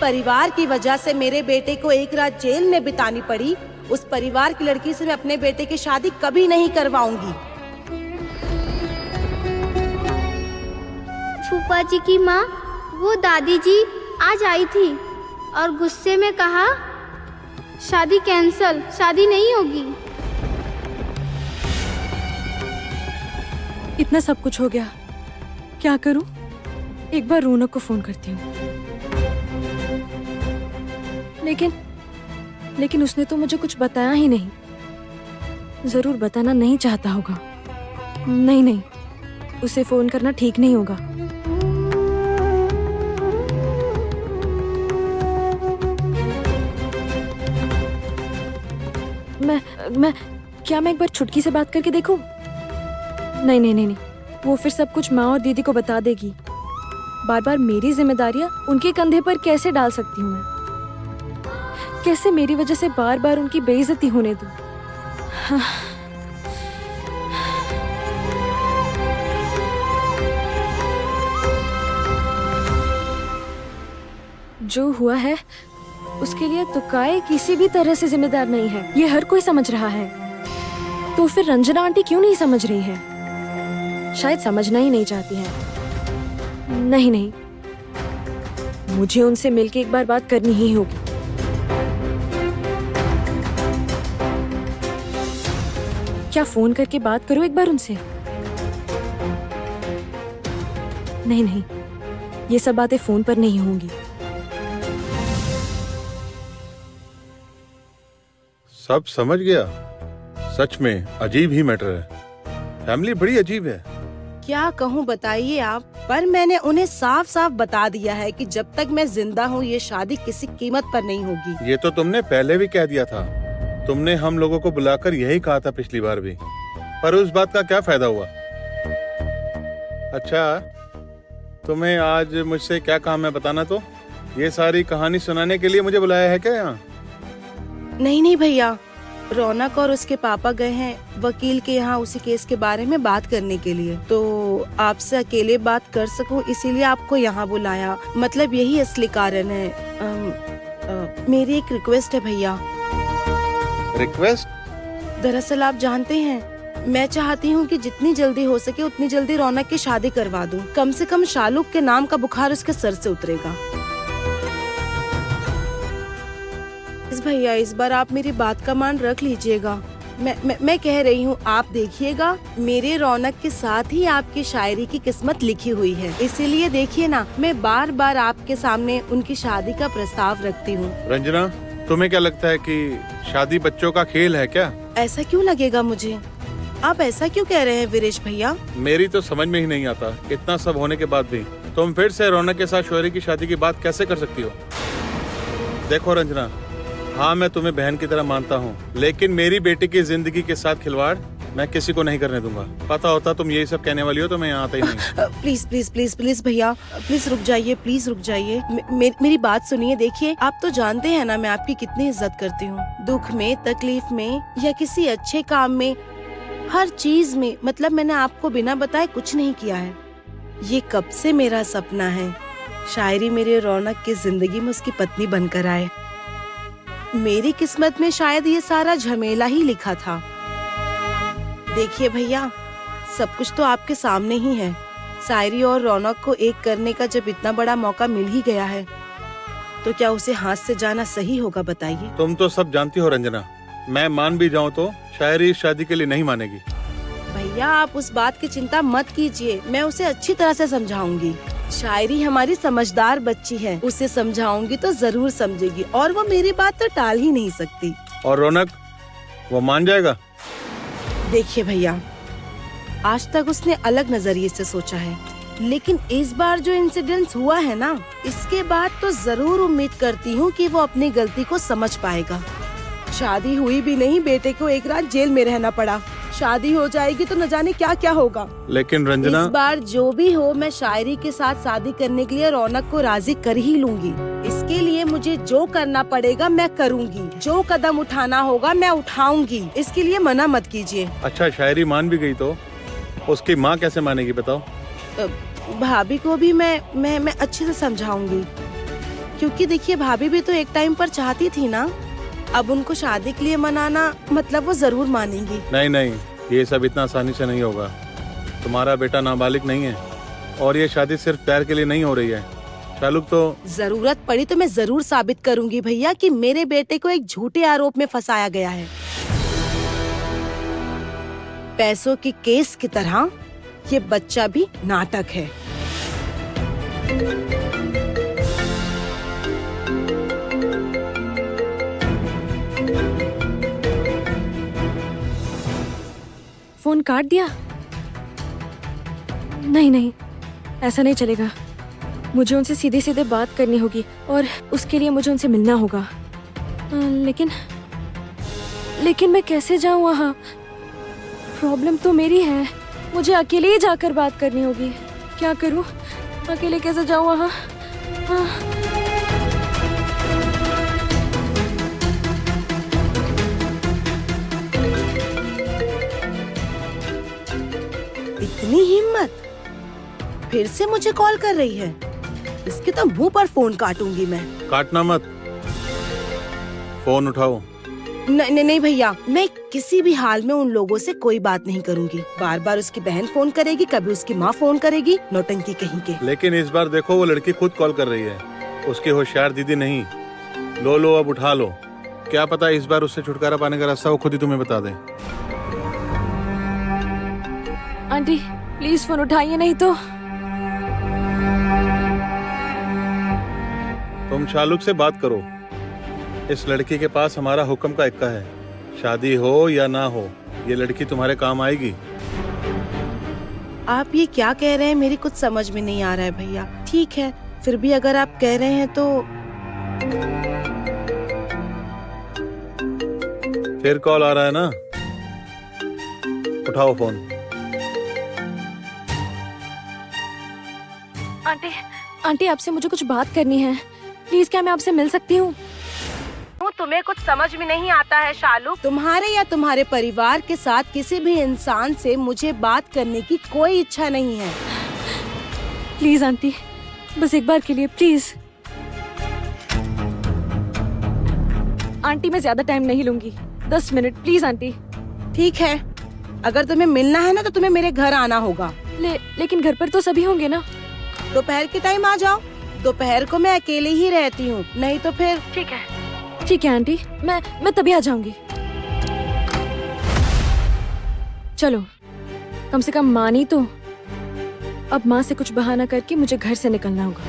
परिवार की वजह से मेरे बेटे को एक रात जेल में बितानी पड़ी, उस परिवार की लड़की से मैं अपने बेटे की शादी कभी नहीं करवाऊंगी। फूफा जी की माँ, वो दादी जी आज आई थी और गुस्से में कहा शादी कैंसल, शादी नहीं होगी। इतना सब कुछ हो गया, क्या करूं? एक बार रौनक को फोन करती हूँ। लेकिन उसने तो मुझे कुछ बताया ही नहीं। जरूर बताना नहीं चाहता होगा। नहीं, उसे फोन करना ठीक नहीं होगा। मैं एक बार छुटकी से बात करके देखूं? नहीं, वो फिर सब कुछ माँ और दीदी को बता देगी। बार बार मेरी जिम्मेदारियां उनके कंधे पर कैसे डाल सकती हूँ मैं? कैसे मेरी वजह से बार बार उनकी बेइज्जती होने दूं? जो हुआ है उसके लिए तुकाई किसी भी तरह से जिम्मेदार नहीं है, ये हर कोई समझ रहा है। तो फिर रंजना आंटी क्यों नहीं समझ रही है? शायद समझना ही नहीं चाहती है। नहीं, मुझे उनसे मिलके एक बार बात करनी ही होगी। क्या फोन करके बात करूं एक बार उनसे? नहीं, ये सब बातें फोन पर नहीं होंगी। सब समझ गया। सच में अजीब ही मैटर है। फैमिली बड़ी अजीब है। क्या कहूँ बताइए आप, पर मैंने उन्हें साफ साफ बता दिया है कि जब तक मैं जिंदा हूँ ये शादी किसी कीमत पर नहीं होगी। ये तो तुमने पहले भी कह दिया था। तुमने हम लोगों को बुलाकर यही कहा था पिछली बार भी, पर उस बात का क्या फायदा हुआ? अच्छा, तुम्हें आज मुझसे क्या काम है बताना तो? ये सारी कहानी सुनाने के लिए मुझे बुलाया है क्या यहाँ? नहीं भैया, रौनक और उसके पापा गए हैं वकील के यहाँ उसी केस के बारे में बात करने के लिए, तो आपसे अकेले बात कर सकूं इसीलिए आपको यहाँ बुलाया। मतलब यही असली कारण है। मेरी एक रिक्वेस्ट है भैया। रिक्वेस्ट? दरअसल आप जानते हैं, मैं चाहती हूँ कि जितनी जल्दी हो सके उतनी जल्दी रौनक की शादी करवा दूं। कम से कम शालूक के नाम का बुखार उसके सर से उतरेगा। भैया इस बार आप मेरी बात का मान रख लीजिएगा। मैं कह रही हूँ, आप देखिएगा मेरे रौनक के साथ ही आपकी शायरी की किस्मत लिखी हुई है, इसीलिए देखिए ना, मैं बार बार आपके सामने उनकी शादी का प्रस्ताव रखती हूँ। रंजना, तुम्हें क्या लगता है कि शादी बच्चों का खेल है क्या? ऐसा क्यों लगेगा मुझे? आप ऐसा क्यों कह रहे हैं वीरेश भैया? मेरी तो समझ में ही नहीं आता, इतना सब होने के बाद भी तुम फिर से रौनक के साथ शौर्य की शादी की बात कैसे कर सकती हो? देखो रंजना, हाँ मैं तुम्हें बहन की तरह मानता हूँ, लेकिन मेरी बेटी की जिंदगी के साथ खिलवाड़ मैं किसी को नहीं करने दूंगा। पता होता तुम यही सब कहने वाली हो तो मैं यहाँ आता ही नहीं। प्लीज प्लीज प्लीज प्लीज भैया, प्लीज रुक जाइए, प्लीज रुक जाइए। मेरी बात सुनिए। देखिए, आप तो जानते हैं ना मैं आपकी कितनी इज्जत करती हूँ। दुख में, तकलीफ में या किसी अच्छे काम में, हर चीज में, मतलब मैंने आपको बिना बताए कुछ नहीं किया है। ये कब से मेरा सपना है, शायरी मेरे रौनक की जिंदगी में उसकी पत्नी बनकर आए। मेरी किस्मत में शायद ये सारा झमेला ही लिखा था। देखिए भैया, सब कुछ तो आपके सामने ही है। शायरी और रौनक को एक करने का जब इतना बड़ा मौका मिल ही गया है, तो क्या उसे हाथ से जाना सही होगा बताइए? तुम तो सब जानती हो रंजना, मैं मान भी जाऊँ तो शायरी इस शादी के लिए नहीं मानेगी। भैया आप उस बात की चिंता मत कीजिए, मैं उसे अच्छी तरह से समझाऊंगी। शायरी हमारी समझदार बच्ची है, उसे समझाऊंगी तो जरूर समझेगी और वो मेरी बात तो टाल ही नहीं सकती। और रौनक, वो मान जाएगा? देखिए भैया, आज तक उसने अलग नजरिए से सोचा है, लेकिन इस बार जो इंसिडेंट हुआ है ना, इसके बाद तो जरूर उम्मीद करती हूँ कि वो अपनी गलती को समझ पाएगा। शादी हुई भी नहीं, बेटे को एक रात जेल में रहना पड़ा। शादी हो जाएगी तो न जाने क्या क्या होगा। लेकिन रंजना, इस बार जो भी हो, मैं शायरी के साथ शादी करने के लिए रौनक को राजी कर ही लूंगी। इसके लिए मुझे जो करना पड़ेगा मैं करूंगी, जो कदम उठाना होगा मैं उठाऊंगी। इसके लिए मना मत कीजिए। अच्छा, शायरी मान भी गई तो उसकी माँ कैसे मानेगी बताओ? भाभी को भी मैं अच्छे से समझाऊंगी। क्योंकि देखिए भाभी भी तो एक टाइम पर चाहती थी ना। अब उनको शादी के लिए मनाना मतलब वो जरूर मानेंगी। नहीं नहीं, ये सब इतना आसानी से नहीं होगा। तुम्हारा बेटा नाबालिग नहीं है और ये शादी सिर्फ प्यार के लिए नहीं हो रही है। शालुक तो जरूरत पड़ी तो मैं जरूर साबित करूंगी भैया कि मेरे बेटे को एक झूठे आरोप में फंसाया गया है। पैसों की केस की तरह ये बच्चा भी नाटक है। फोन काट दिया? नहीं नहीं, ऐसा नहीं चलेगा। मुझे उनसे सीधे सीधे बात करनी होगी और उसके लिए मुझे उनसे मिलना होगा। लेकिन मैं कैसे जाऊं वहाँ? प्रॉब्लम तो मेरी है, मुझे अकेले ही जाकर बात करनी होगी। क्या करूं? अकेले कैसे जाऊं वहाँ? इतनी हिम्मत, फिर से मुझे कॉल कर रही है। इसके तो मुंह पर फोन काटूंगी मैं। काटना मत, फोन उठाओ। नहीं भैया, मैं किसी भी हाल में उन लोगों से कोई बात नहीं करूंगी। बार बार उसकी बहन फोन करेगी, कभी उसकी माँ फोन करेगी, नौटंकी कहीं के। लेकिन इस बार देखो, वो लड़की खुद कॉल कर रही है, उसकी होशियार दीदी नहीं। लो अब उठा लो। क्या पता इस बार उससे छुटकारा पाने का रास्ता वो खुद ही तुम्हें बता दे। आंटी प्लीज फोन उठाइए, नहीं तो। तुम शालुक से बात करो। इस लड़की के पास हमारा हुक्म का इक्का है। शादी हो या ना हो, ये लड़की तुम्हारे काम आएगी। आप ये क्या कह रहे हैं, मेरी कुछ समझ में नहीं आ रहा है भैया। ठीक है, फिर भी अगर आप कह रहे हैं तो। फिर कॉल आ रहा है ना, उठाओ फोन। आंटी आपसे मुझे कुछ बात करनी है, प्लीज क्या मैं आपसे मिल सकती हूँ? तुम्हें कुछ समझ में नहीं आता है शालू। तुम्हारे या तुम्हारे परिवार के साथ किसी भी इंसान से मुझे बात करने की कोई इच्छा नहीं है। प्लीज आंटी, बस एक बार के लिए प्लीज। आंटी मैं ज्यादा टाइम नहीं लूंगी, 10 मिनट प्लीज आंटी। ठीक है, अगर तुम्हें मिलना है ना तो तुम्हें मेरे घर आना होगा। लेकिन घर पर तो सभी होंगे ना। दोपहर के टाइम आ जाओ। दोपहर को मैं अकेले ही रहती हूँ, नहीं तो फिर। ठीक है आंटी, मैं तभी आ जाऊंगी। चलो, कम से कम माँ नहीं तो। अब माँ से कुछ बहाना करके मुझे घर से निकलना होगा।